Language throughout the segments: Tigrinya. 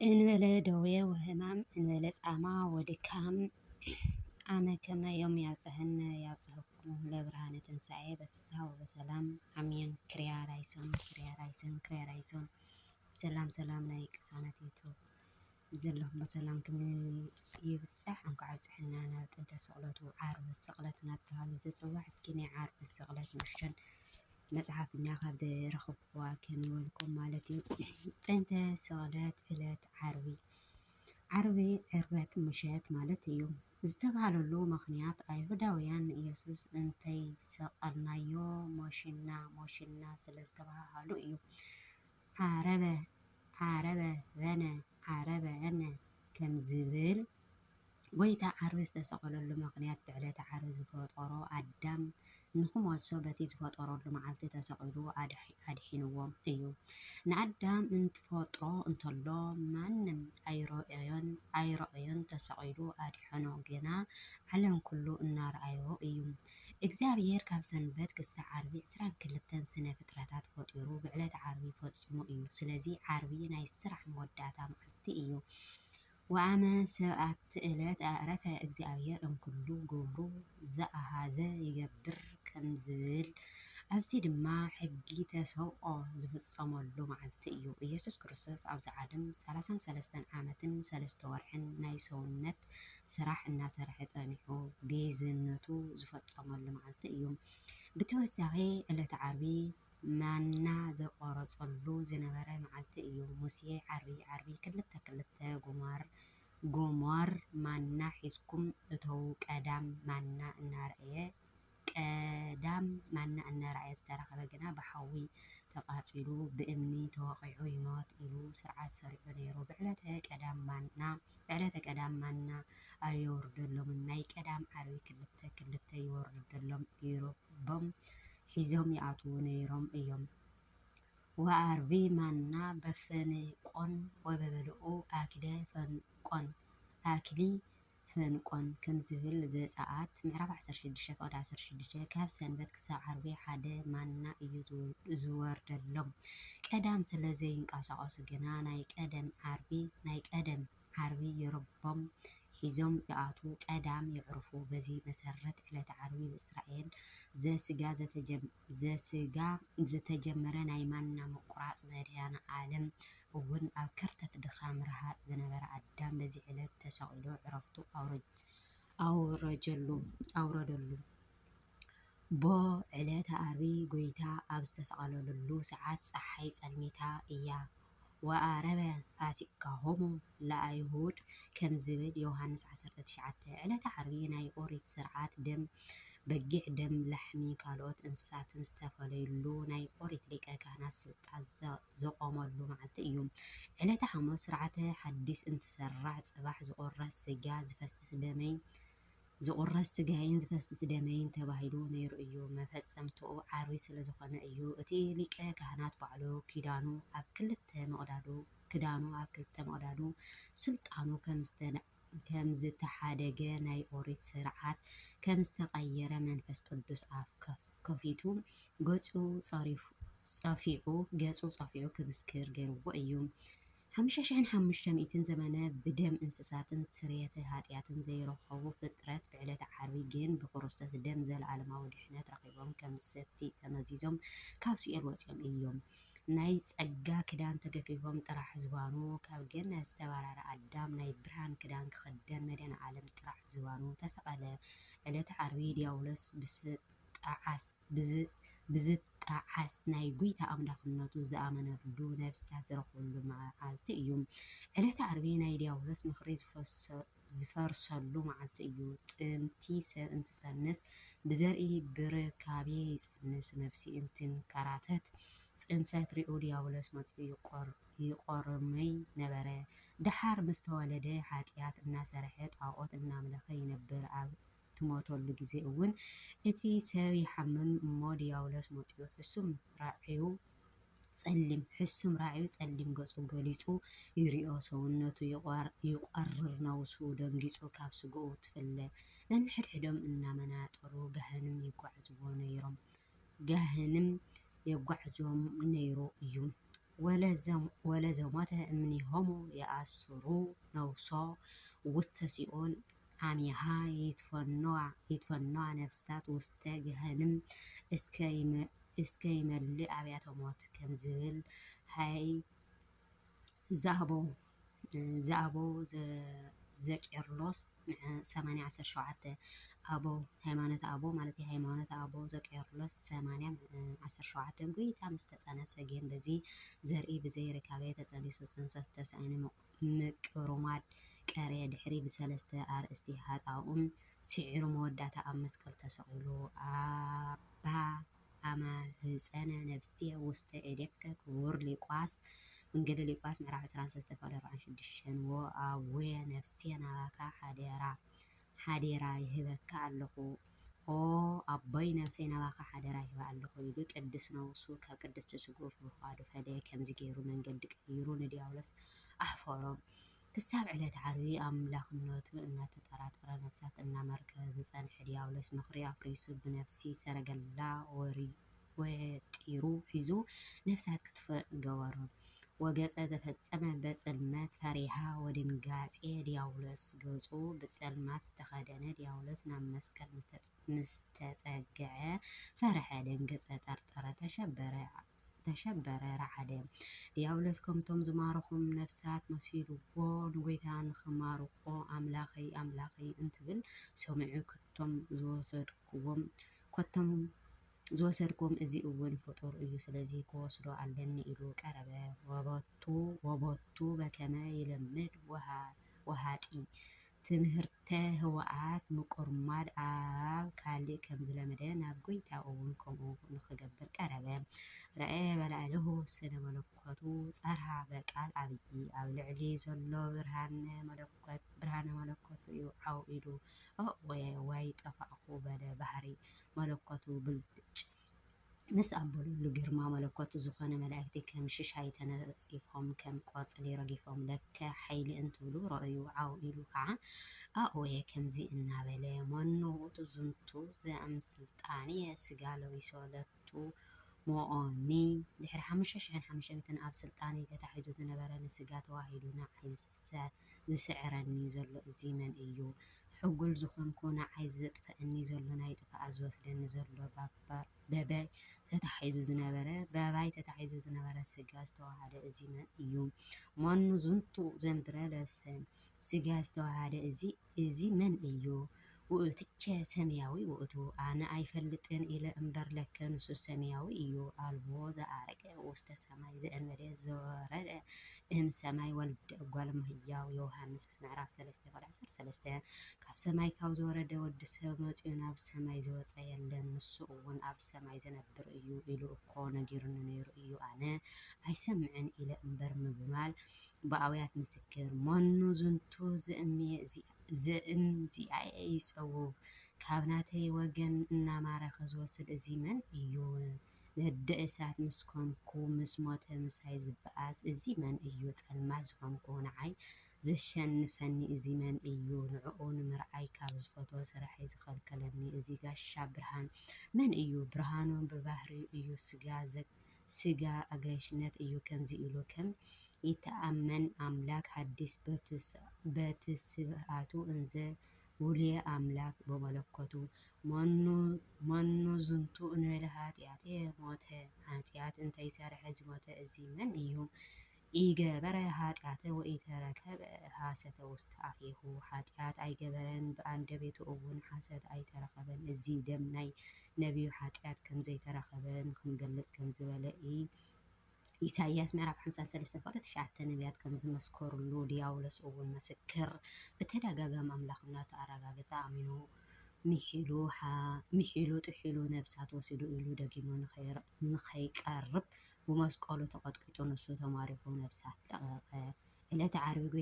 انبلا دوية وهمام انبلا ساما ودكام أنا كما يوم يابزحكم لبرهانة تنسعي بفسها وبسلام عمين كريا رايسون سلام سلام نايك سانتيتو زلهم بسلام كم يبصح أنك عايز حنا أنت سقلت وعارف السقلت نتهال زتوح سكيني عارف السقلت مشان مزعف الناخب زي رخب واكن ولكم مالتي أنت سقلت إلى عربي عربات مشات مالتي ዝተባሃለሉ ምኽንያት አይሁዳውያን ኢየሱስ እንተይ ሰቀልናዮ ሞሽና ስለ ዝተባሃሉ እዩ። ዓረበ አነ ከም ዝብል ጎይታ ዓርቢ ዝተሰቀለሉ ምኽንያት ብዕለተ ዓርቢ ዝፈጠሮ አዳም ንክሞት በቲ ዝፈጠረሉ መዓልቲ ተሰቂሉ አድሒንዎም እዩ። ንአዳም እንትፈጥሮ እንተሎ ማንም አይረአዮን ተሰቂሉ አድሕኖ ግና ዓለም ኩሉ እናረአዮ እዩ። እግዚአብሔር ካብ ሰንበት ክሳብ ዓርቢ 22 ስነ ፍጥረታት ፈጢሩ ብዕለተ ዓርቢ ፈፂሙ እዩ። ስለዚ ዓርቢ ናይ ስራሕ መወዳእታ መዓልቲ እዩ። ወአመ ሰብአት ዕለት አዕረፈ እግዚአብሔር እምኩሉ ግብሩ ዘአሃዘ ይገብር ከም ዝብል ኣብዚ ድማ ሕጊ ተሰብኦ ዝፍፀመሉ መዓልቲ እዩ። ኢየሱስ ክርስቶስ ኣብዚ ዓለም 33 ዓመትን 3 ወርሕን ናይ ሰውነት ስራሕ እናሰርሐ ፀኒሑ ቤዝነቱ ዝፈፀመሉ መዓልቲ እዩ። ብተወሳኺ ዕለተ ዓርቢ ማና ዘቆረፀሉ ዝነበረ መዓልቲ እዩ። ሙሴ ዓርቢ ክልተ ጎሞር ማና ሒዝኩም እተው ቀዳም ማና እናረአየ ዝተረኸበ ግና ብሓዊ ተቃፂሉ ብእምኒ ተወቂዑ ይሞት ኢሉ ስርዓት ሰሪዑ ነይሩ። ብዕለተ ቀዳም ማና ኣይወርደሎምን ናይ ቀዳም ዓርቢ ክልተ ይወርደሎም ይረቦም ሒዞም ይኣትዉ ነይሮም እዮም። ወዓርቢ ማና በፈንቆን ወበበልዑ አክሊ ፈንቆን ከም ዝብል ዘፀአት ምዕራፍ 16 ካብ ሰንበት ክሳብ ዓርቢ ሓደ ማና እዩ ዝወርደሎም። ቀዳም ስለ ዘይንቀሳቀሱ ግና ናይ ቀደም ዓርቢ ይረቦም ሒዞም ይኣትዉ ቀዳም የዕርፉ። በዚ መሰረት ዕለተ ዓርቢ ብእስራኤል ዘስጋ ዝተጀመረ ናይ ማና ምቁራፅ መድሃነ ዓለም እውን ኣብ ከርተት ድኻም ረሃፅ ዝነበረ አዳም በዚ ዕለት ተሰቂሉ ዕረፍቱ ኣውረደሉ። ቦ ዕለተ ዓርቢ ጎይታ ኣብ ዝተሰቀለሉ ሰዓት ፀሓይ ፀልሚታ እያ። ወአረበ ፋሲካሆሙ ለአይሁድ ከም ዝብል ዮሃንስ 19 ዕለተ ዓርቢ ናይ ኦሪት ስርዓት ደም በጊዕ ደም ላሕሚ ካልኦት እንስሳትን ዝተፈለየሉ ናይ ኦሪት ሊቀ ካህናት ስልጣን ዘቆመሉ መዓልቲ እዩ። ዕለተ ሐሙስ ስርዓተ ሐዲስ እንትስራሕ ፅባሕ ዝቁረስ ስጋይን ዝፈስስ ደመይን ተባሂሉ ነይሩ እዩ። መፈፀምትኡ ዓርቢ ስለዝኾነ እዩ። እቲ ሊቀ ካህናት ባዕሉ ክዳኑ ኣብ ክልተ መቅዳዱ ስልጣኑ ከም ዝተሓደገ ናይ ኦሪት ስርዓት ከም ዝተቀየረ መንፈስ ቅዱስ ኣብ ከፊቱ ገፁ ፀፊዑ ክምስክር ገይርዎ እዩ። 5500 ዘመነ ብደም እንስሳትን ስርየተ ሃጥያትን ዘይረኸቡ ፍጥረት ብዕለተ ዓርቢ ግን ብክርስቶስ ደም ዘለዓለማዊ ድሕነት ረኪቦም ከም ሰቲ ተመዚዞም ካብ ሲኦል ወፂኦም እዮም። ናይ ፀጋ ክዳን ተገፊፎም ጥራሕ ዝባኑ ካብ ገነት ዝተባረረ አዳም ናይ ብርሃን ክዳን ክክደን መድሃነ ዓለም ጥራሕ ዝባኑ ተሰቀለ። ዕለተ ዓርቢ ዲያብሎስ ብዝጣዓስ ናይ ጎይታ ኣምላኽነቱ ዝኣመነሉ ነብሳት ዝረክብሉ መዓልቲ እዩ። ዕለተ ዓርቢ ናይ ዲያብሎስ ምክሪ ዝፈርሰሉ መዓልቲ እዩ። ጥንቲ ሰብ እንትፀንስ ብዘርኢ ብርካቤ ይፀንስ ነፍሲ እንትንከራተት ፅንሰት ርኡ ዲያብሎስ መፅኡ ይቆርመይ ነበረ። ድሓር ምስ ተወለደ ሓጥያት እናሰርሐ ጣዖት እናምለኸ ይነብር። ኣብ ትሞተሉ ግዜ እውን እቲ ሰብ ይሓምም እሞ ዲያብሎስ መፅኡ ሕሱም ራእዩ ፀሊም ገፁ ገሊፁ ይሪኦ ሰውነቱ ይቆርር ነብሱ ደንጊፁ ካብ ስግኡ ትፍለ ነንሕድሕዶም እናመናጠሩ ገሃነም የጓዕዝዎም ነይሩ እዩ። ወለዘሞተ እምኔሆሙ የአስሩ ነውሶ ውስተ ሲኦል አሚሃ ይትፈንዋ ነፍሳት ውስተ ገሃነም እስከ ይመልእ አብያተ ሞት ከም ዝብል ሃይ ዘአቦ ዘቄርሎስ 817 አቦ ሃይማኖተ አቦ ማለት ሃይማኖተ አቦ ዘቄርሎስ 817 ጎይታ ምስ ተጸነሰ ግን በዚ ዘርኢ ብዘይረካበ ተጸኒሱ ጽንሰት ተሳይነ ምቅሩማድ ቀርየ ድሕሪ ብሰለስተ አርእስቲ ሃጣኡን ስዒሩ መወዳእታ ኣብ መስቀል ተሰቂሉ ኣባ አማህፀነ ነፍስየ ውስተ እዴከ ክቡር ሉቃስ ወንጌል ሉቃስ ምዕራፍ 23:46 ወአቡየ ነፍስየ ናባካ ሓዴራ ይህበካ ኣለኹ ኦ ኣቦይ ነፍሰይ ናባካ ሓደራ ይህባ ኣለኹ ኢሉ ቅዱስ ነብሱ ካብ ቅድስቲ ስጉር ብፍቃዱ ፈለየ። ከምዚ ገይሩ መንገዲ ቀይሩ ንዲያብሎስ ኣሕፈሮም። ክሳብ ዕለት ዓርቢ ኣምላኽነቱ እናተጠራጠረ ነፍሳት እናመርከረ ዝፀንሐ ዲያብሎስ ምክሪ ኣፍሪሱ ብነፍሲ ሰረገላ ወጢሩ ሒዙ ነፍሳት ክትፈእ ገበሮም። ወገፀ ተፈጸመ በጽልመት ፈሪሃ ወድንጋጼ ዲያብሎስ ገጹ ብጸልማት ዝተኸደነ ዲያብሎስ ናብ መስቀል ምስተጸግዐ ፈርሐ፣ ደንገጸ፣ ጠርጠረ፣ ተሸበረ፣ ረዓደ። ዲያብሎስ ከምቶም ዝማርኹም ነፍሳት መሲልዎ ንጎይታ ንኽማርኾ ኣምላኸይ ኣምላኸይ እንትብል ሰሚዑ ዝወሰድኩም እዚ እውን ፍጡር እዩ ስለዚ ክወስዶ ኣለኒ ኢሉ ቀረበ። ወቦቱ በከመ ይልምድ ወሃጢ ትምህርተ ህወኣት ምቁርማድ ኣብ ካልእ ከም ዝለመደ ናብ ጎይታ እውን ከምኡ ንክገብር ቀረበ። ረአየ በላዕሊሁ ስነ መለኮቱ ጸርሃ በቃል ዓብዪ ኣብ ልዕሊ ዘሎ ብርሃነ መለኮት እዩ ዓው ኢሉ ዋይ ጠፋእኩ በለ። ባህሪ መለኮቱ ብልጭ ምስ ኣበለሉ ግርማ መለኮቱ ዝኾነ መላእክቲ ከም ሽሻይ ተነፂፎም ከም ቆጽሊ ረጊፎም ለከ ሓይሊ እንትብሉ ረአዩ። ዓው ኢሉ ከዓ ኣኦየ ከምዚ እናበለ መኑ ውእቱ ዝንቱ ዘእምስልጣንየ ስጋ ለቢሶ ለቱ ሞኦኒ ድሕሪ 5500 ኣብ ስልጣነ ተታሒዙ ዝነበረ ንስጋ ተዋሂዱ ንዓይ ዝስዕረኒ ዘሎ እዚ መን እዩ? ሕጉል ዝኾንኩ ንዓይ ዘጥፍአኒ ዘሎ ናይ ጥፍኣት ዝወስደኒ ዘሎ በባይ ተታሒዙ ዝነበረ ስጋ ዝተዋሃደ እዚ መን እዩ? መኑ ዝንቱ ዘምድረ ለብሰ ስጋ ዝተዋሃደ እዚ መን እዩ? ውእትቸ ሰማያዊ ውእቱ ኣነ ኣይፈልጥን ኢለ እምበር ለከ ንሱ ሰማያዊ እዩ። ኣልቦ ዘአረገ ውስተ ሰማይ ዘእንበለ ዘወረደ እም ሰማይ ወልደ እጓለ እመሕያው ዮሃንስ ምዕራፍ 3:13 ካብ ሰማይ ካብ ዝወረደ ወዲ ሰብ መፂኡ ናብ ሰማይ ዝወፀ የለን ንሱ እውን ኣብ ሰማይ ዝነብር እዩ ኢሉ እኮ ነጊሩኒ ነይሩ እዩ። ኣነ ኣይሰምዕን ኢለ እምበር ምብማል ብኣብያት ምስክር መኑ ዝንቱ ዘእምዚኣየ ይፀውብ ካብ ናተይ ወገን እናማረኸ ዝወስድ እዚ መን እዩ? ነደ እሳት ምስ ኮንኩ ምስ ሞተ ምሳይ ዝበኣስ እዚ መን እዩ? ጸልማት ዝኾንኩ ንዓይ ዘሸንፈኒ እዚ መን እዩ? ንዕኡ ንምርኣይ ካብ ዝፈትዎ ስራሐይ ዝኸልከለኒ እዚ ጋሻ ብርሃን መን እዩ? ብርሃኑ ብባህሪኡ እዩ ስጋ ኣጋይሽነት እዩ። ከምዚ ኢሉ ከም ይተኣመን ኣምላክ ሓዲስ በትስብእቱ እንዘ ውሉየ ኣምላክ በመለኮቱ መኑ ዝንቱ እንበለ ኃጢአትየ ሞተ ኃጢአት እንተይሰርሐ ዝሞተ እዚ መን እዩ? ኢገበረ ኃጢአተ ወኢተረከበ ሐሰተ ውስተ አፌሁ ኃጢአት ኣይገበረን ብኣንደበቱ እውን ሐሰት ኣይተረኸበን። እዚ ደም ናይ ነቢዩ ኃጢአት ከምዘይተረኸበ ንክንገልጽ ከም ዝበለ ኢሳይያስ ምዕራፍ 53:9 ነቢያት ከም ዝመስከሩሉ ዲያብሎስ እውን መስክር ብተደጋጋሚ ኣምላኽነቱ ኣረጋገፀ። ኣሚኑ ሚሒሉ ጥሒሉ ነፍሳት ወሲዱ ኢሉ ደጊሙ ንኸይቀርብ ብመስቀሉ ተቐጥቂጡ ንሱ ተማሪኹ ነፍሳት ለቐቐ። ዕለተ ዓርቢ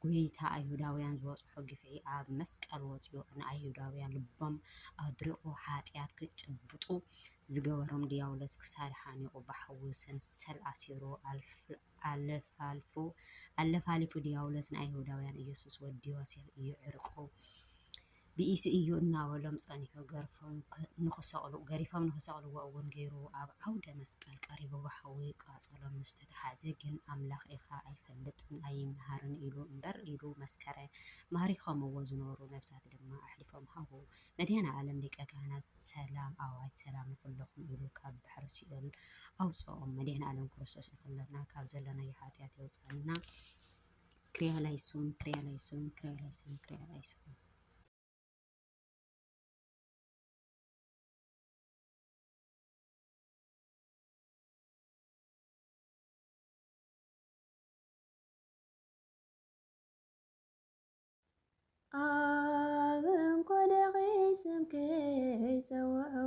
ጎይታ ኣይሁዳውያን ዝበፅሖ ግፍዒ ኣብ መስቀል ወፂኡ ንኣይሁዳውያን ልቦም ኣድሪቑ ኃጢአት ክጭብጡ ዝገበሮም ዲያብሎስ ክሳድ ሓኒቑ ብሓዊ ሰንሰል ኣሲሩ ኣለፋሊፉ ዲያብሎስ ንኣይሁዳውያን ኢየሱስ ወዲ ዮሴፍ እዩ ዕርቁ بإيس إيو الناولم صانيحو ገሪፎም ንክሰቅልዎ እውን ገይሩ ኣብ ዓውደ መስቀል ቀሪቡ ብሓዊ ቃፀሎም ምስ ተተሓዘ ግን ኣምላኽ ኢኻ ኣይፈልጥን ኣይምሃርን ኢሉ እምበር ኢሉ መስከረ ማሪኾምዎ ዝነበሩ ነብሳት ድማ ኣሕሊፎም ሃቡ መድሃነ ዓለም ሊቀ ካህናት ሰላም ኣዋጅ ሰላም ንኩለኩም ኢሉ ካብ ባሕሪ ሲኦል ኣውፅኦም መድሃነ ዓለም ክርስቶስ ይኹነትና ካብ ዘለናዮ ኃጢአት የውፅአና ክሪያላይሶን ክሪያላይሶን ክሪያላይሶን ክሪያላይሶን أبن قد غيسم كي سوعو